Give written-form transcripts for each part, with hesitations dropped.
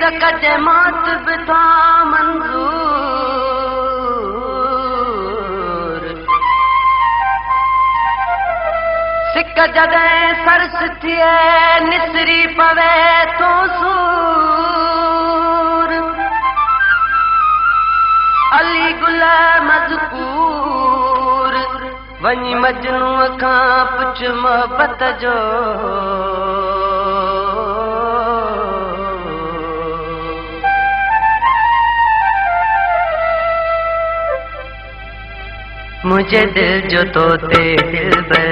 कजे मौत भी था मंजूर। सिक जॾहिं सरस थिए निसरी पवे तो सूर। अली गुल मज़कूर वञी मजनूअ खां पुछ मोहबत जो। मुझे दिल जो तोते दिलबर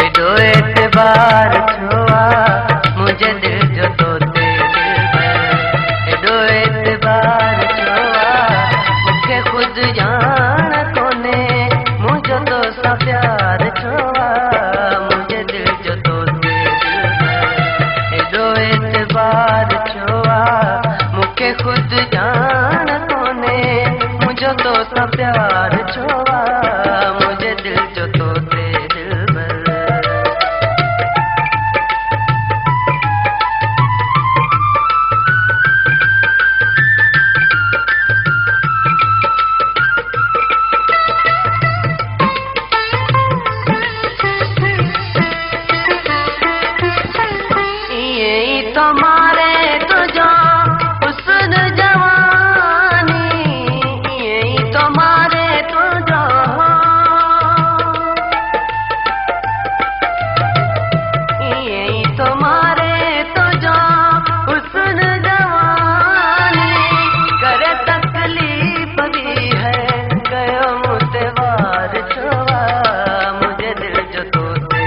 एॾो एतबार छो आ। मुझे दिल जो तोते दिलबर एॾो एतबार छो आ। मूंखे ख़ुदि ॼाण कोन्हे मुंहिंजो तो सां प्यार छो आ। मुंहिंजे दिल जो तोते दिलबर एॾो एतबार छो आ। मूंखे ख़ुदि ॼाण कोन्हे मुंहिंजो तो सां प्यार छो आ। मुझे दिल जो तोते दिलबर। इएं तो मारे तुझो हुस्न जवानी। इएं तो मारे तुझो तुम्हारे तुझो हुस्न जवानी। करे तकलीफ दी है गयो मुतवार छुआ। मुझे दिल जो तोते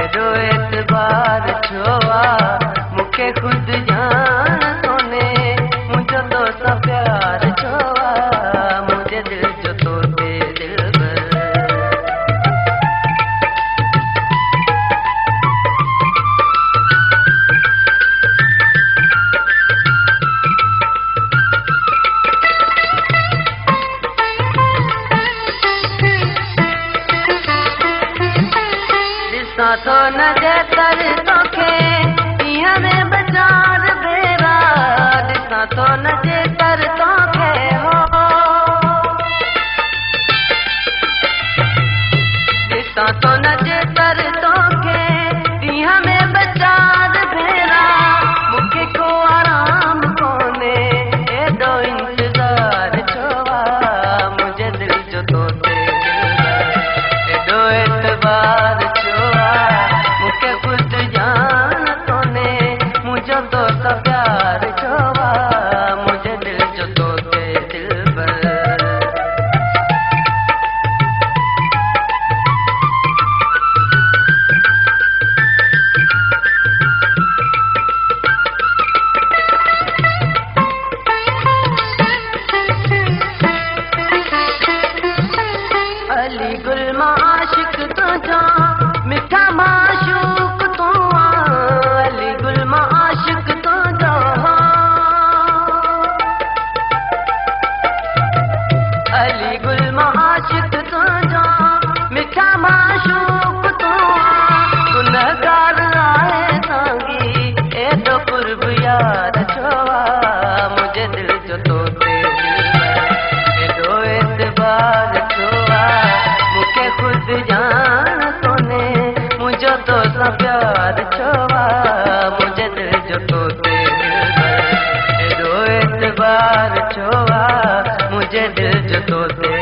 एॾो एतबार छुआ। मूंखे ख़ुदि ॼाण कोन्हे मुंहिंजो तो सां प्यार छुआ। मुझे दिल जो तोते दिलबर। तो नजे तर तोखे इहाँ में बाज़ार बेरा। ॾिसां तो नजे तर तोखे हो। ॾिसां तो नजे तर तोखे इहाँ में बाज़ार बेरा। मूंखे को आराम कोन्हे एॾो इंतज़ार छो आ। मुंहिंजे दिल जो तोते एॾो एतबार छो आ। मूंखे ख़ुदि ॼाण कोन्हे मुंहिंजो तो सां प्यार छो आ। मुंहिंजे दिल जो तोते दिलबर। अली गुल मां आशिक़ तुझो मिठा माशूक़ तू आ। अली गुल मां आशिक़ तुझो। अली गुल मां आशिक़ तुझो मिठा माशूक़ तू आ। गुनहगार आहे सांगी एॾो कुर्ब यार छो आ। मुंहिंजे दिल जो तोते एॾो एतबार छो आ। मूंखे ख़ुदि ॼाण कोन्हे मुंहिंजो तो सां प्यार छो आ। मुंहिंजे दिल जो तोते एॾो एतबार छो आ। मुंहिंजे दिल जो तोते